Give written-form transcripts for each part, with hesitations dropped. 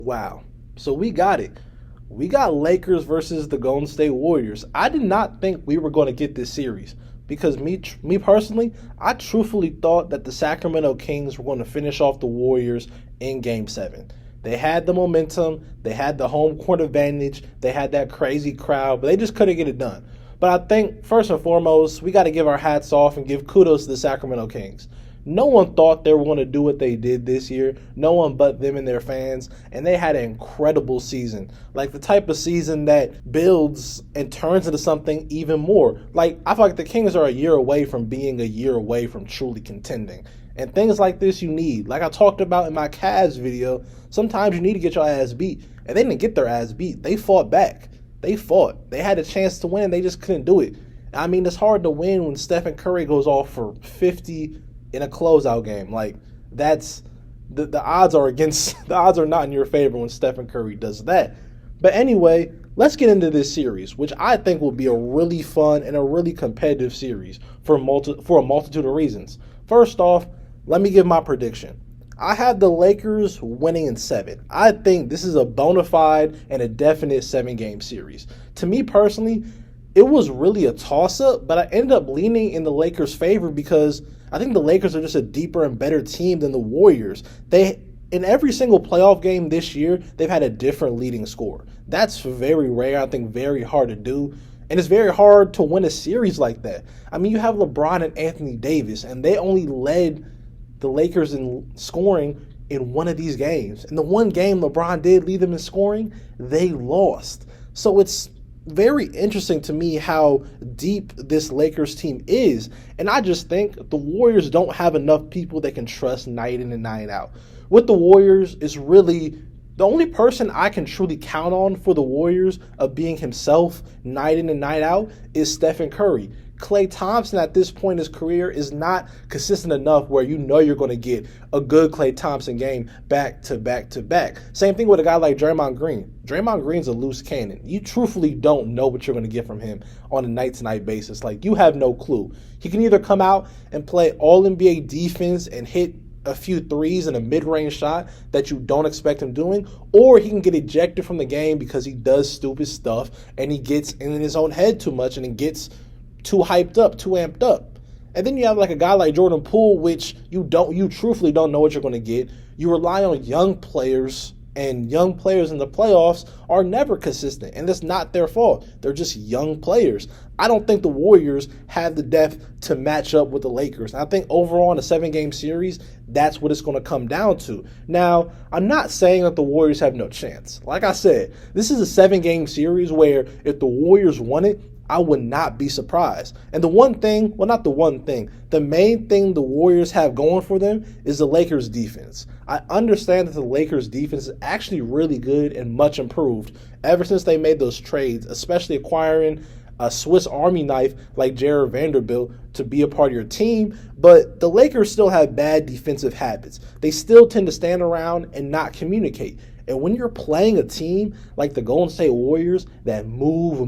Wow. So we got it. We got Lakers versus the Golden State Warriors. I did not think we were going to get this series because me personally, I truthfully thought that the Sacramento Kings were going to finish off the Warriors in Game 7. They had the momentum, they had the home court advantage, they had that crazy crowd, but they just couldn't get it done. But I think first and foremost, we got to give our hats off and give kudos to the Sacramento Kings. No one thought they were going to do what they did this year. No one but them and their fans. And they had an incredible season. Like the type of season that builds and turns into something even more. Like, I feel like the Kings are a year away from being a year away from truly contending. And things like this you need. Like I talked about in my Cavs video, sometimes you need to get your ass beat. And they didn't get their ass beat. They fought back. They fought. They had a chance to win. They just couldn't do it. I mean, it's hard to win when Stephen Curry goes off for 50 in a closeout game. Like, that's the odds are against the odds are not in your favor when Stephen Curry does that. But anyway, let's get into this series, which I think will be a really fun and a really competitive series for a multitude of reasons. First off, let me give my prediction. I have the Lakers winning in 7. I think this is a bona fide and a definite 7-game series. To me personally, it was really a toss-up, but I ended up leaning in the Lakers' favor because I think the Lakers are just a deeper and better team than the Warriors. In every single playoff game this year, they've had a different leading scorer. That's very rare, I think very hard to do. And it's very hard to win a series like that. I mean, you have LeBron and Anthony Davis, and they only led the Lakers in scoring in one of these games. And the one game LeBron did lead them in scoring, they lost. So it's very interesting to me how deep this Lakers team is. And I just think the Warriors don't have enough people they can trust night in and night out. With the Warriors, it's really the only person I can truly count on for the Warriors of being himself night in and night out is Stephen Curry. Klay Thompson at this point in his career is not consistent enough where you know you're going to get a good Klay Thompson game back to back to back. Same thing with a guy like Draymond Green. Draymond Green's a loose cannon. You truthfully don't know what you're going to get from him on a night-to-night basis. Like, you have no clue. He can either come out and play all-NBA defense and hit a few threes and a mid-range shot that you don't expect him doing, or he can get ejected from the game because he does stupid stuff and he gets in his own head too much and it gets too hyped up, too amped up. And then you have like a guy like Jordan Poole, which you truthfully don't know what you're going to get. You rely on young players, and young players in the playoffs are never consistent, and it's not their fault. They're just young players. I don't think the Warriors have the depth to match up with the Lakers. And I think overall in a 7-game series, that's what it's going to come down to. Now, I'm not saying that the Warriors have no chance. Like I said, this is a 7-game series where if the Warriors won it, I would not be surprised. And the one thing, well, not the one thing, the main thing the Warriors have going for them is the Lakers' defense. I understand that the Lakers' defense is actually really good and much improved ever since they made those trades, especially acquiring a Swiss Army knife like Jared Vanderbilt to be a part of your team. But the Lakers still have bad defensive habits. They still tend to stand around and not communicate. And when you're playing a team like the Golden State Warriors that move,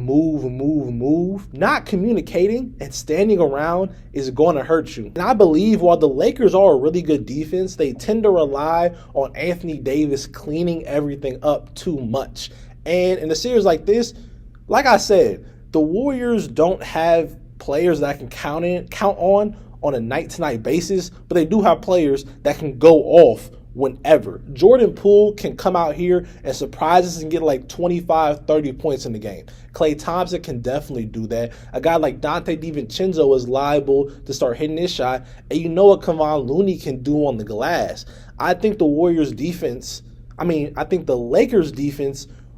not communicating and standing around is going to hurt you. And I believe while the Lakers are a really good defense, they tend to rely on Anthony Davis cleaning everything up too much. And in a series like this, like I said, the Warriors don't have players that I can count on a night-to-night basis, but they do have players that can go off whenever. Jordan Poole can come out here and surprise us and get like 25, 30 points in the game. Klay Thompson can definitely do that. A guy like Dante DiVincenzo is liable to start hitting his shot. And you know what Kevon Looney can do on the glass. I think the Lakers defense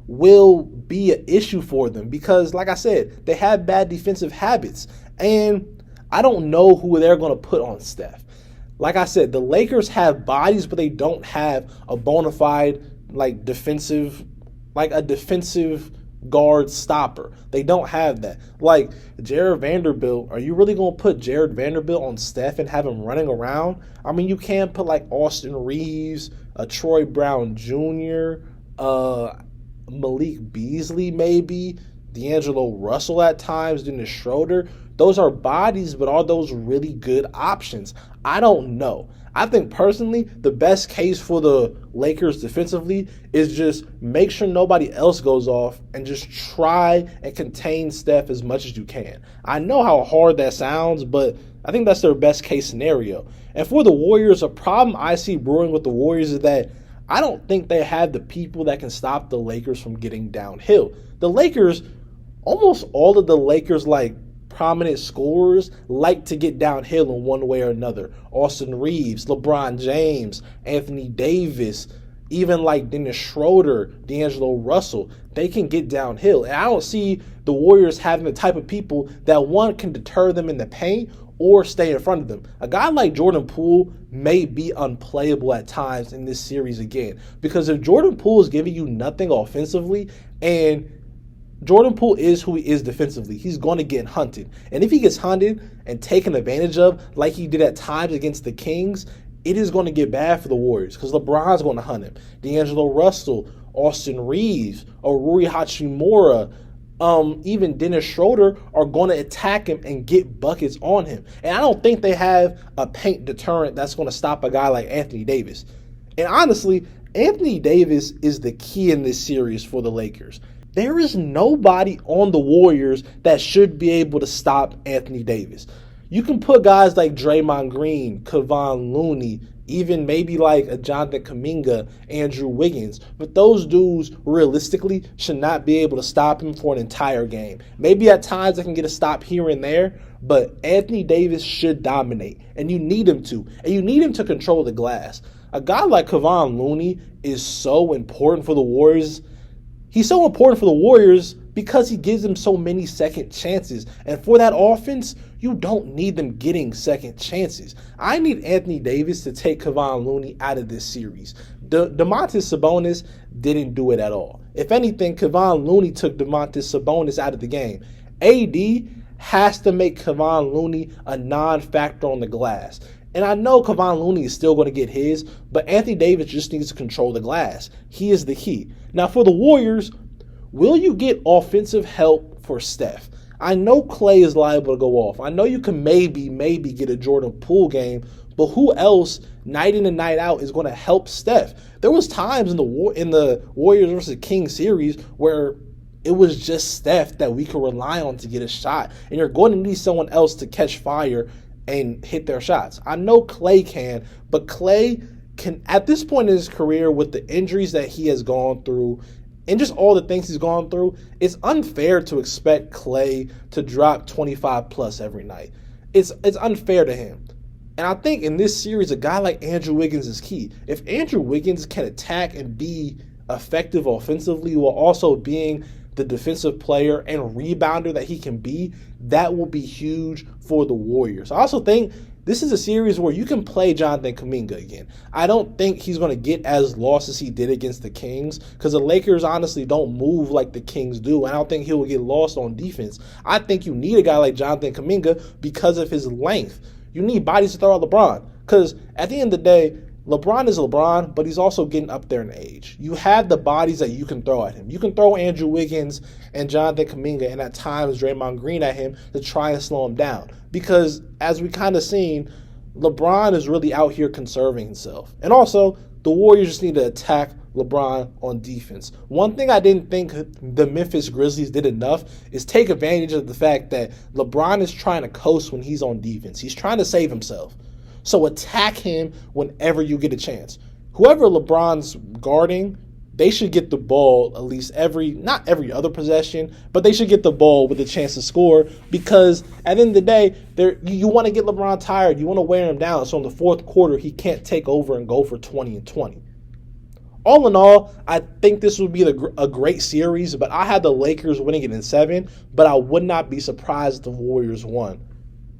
will be an issue for them because, like I said, they have bad defensive habits. And I don't know who they're going to put on Steph. Like I said, the Lakers have bodies, but they don't have a bona fide defensive guard stopper. They don't have that. Like Jared Vanderbilt, are you really going to put Jared Vanderbilt on Steph and have him running around? I mean, you can put like Austin Reeves, Troy Brown Jr., Malik Beasley maybe, D'Angelo Russell at times, Dennis Schroeder. Those are bodies, but are those really good options? I don't know. I think personally, the best case for the Lakers defensively is just make sure nobody else goes off and just try and contain Steph as much as you can. I know how hard that sounds, but I think that's their best case scenario. And for the Warriors, a problem I see brewing with the Warriors is that I don't think they have the people that can stop the Lakers from getting downhill. The Lakers, almost all of the Lakers, like, prominent scorers like to get downhill in one way or another. Austin Reeves, LeBron James, Anthony Davis, even like Dennis Schroeder, D'Angelo Russell, they can get downhill. And I don't see the Warriors having the type of people that, one, can deter them in the paint or stay in front of them. A guy like Jordan Poole may be unplayable at times in this series again, because if Jordan Poole is giving you nothing offensively, and Jordan Poole is who he is defensively, he's going to get hunted. And if he gets hunted and taken advantage of like he did at times against the Kings, it is going to get bad for the Warriors because LeBron's going to hunt him. D'Angelo Russell, Austin Reeves, Rui Hachimura, even Dennis Schroeder are going to attack him and get buckets on him. And I don't think they have a paint deterrent that's going to stop a guy like Anthony Davis. And honestly, Anthony Davis is the key in this series for the Lakers. There is nobody on the Warriors that should be able to stop Anthony Davis. You can put guys like Draymond Green, Kevon Looney, even maybe like a Jonathan Kuminga, Andrew Wiggins, but those dudes realistically should not be able to stop him for an entire game. Maybe at times they can get a stop here and there, but Anthony Davis should dominate, and you need him to, and you need him to control the glass. A guy like Kevon Looney is so important for the Warriors. He's so important for the Warriors because he gives them so many second chances. And for that offense, you don't need them getting second chances. I need Anthony Davis to take Kevon Looney out of this series. Domantas Sabonis didn't do it at all. If anything, Kevon Looney took Domantas Sabonis out of the game. AD has to make Kevon Looney a non-factor on the glass. And I know Kevon Looney is still going to get his, but Anthony Davis just needs to control the glass. He is the key. Now, for the Warriors, will you get offensive help for Steph? I know Klay is liable to go off. I know you can maybe get a Jordan Poole game, but who else night in and night out is going to help Steph? There was times in the Warriors versus Kings series where it was just Steph that we could rely on to get a shot, and you're going to need someone else to catch fire and hit their shots. I know Klay can, but Klay can, at this point in his career, with the injuries that he has gone through and just all the things he's gone through, it's unfair to expect Klay to drop 25 plus every night. It's unfair to him. And I think in this series, a guy like Andrew Wiggins is key. If Andrew Wiggins can attack and be effective offensively while also being the defensive player and rebounder that he can be, that will be huge for the Warriors. I also think this is a series where you can play Jonathan Kuminga again. I don't think he's going to get as lost as he did against the Kings, because the Lakers honestly don't move like the Kings do. I don't think he will get lost on defense. I think you need a guy like Jonathan Kuminga because of his length. You need bodies to throw at LeBron, because at the end of the day, LeBron is LeBron, but he's also getting up there in age. You have the bodies that you can throw at him. You can throw Andrew Wiggins and Jonathan Kuminga and at times Draymond Green at him to try and slow him down. Because as we kind of seen, LeBron is really out here conserving himself. And also, the Warriors just need to attack LeBron on defense. One thing I didn't think the Memphis Grizzlies did enough is take advantage of the fact that LeBron is trying to coast when he's on defense. He's trying to save himself. So attack him whenever you get a chance. Whoever LeBron's guarding, they should get the ball at least not every other possession, but they should get the ball with a chance to score, because at the end of the day, you want to get LeBron tired. You want to wear him down. So in the fourth quarter, he can't take over and go for 20 and 20. All in all, I think this would be a great series, but I had the Lakers winning it in 7, but I would not be surprised if the Warriors won.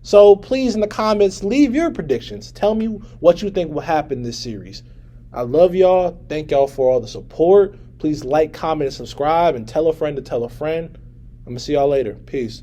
So please, in the comments, leave your predictions. Tell me what you think will happen this series. I love y'all. Thank y'all for all the support. Please like, comment, and subscribe, and tell a friend to tell a friend. I'm going to see y'all later. Peace.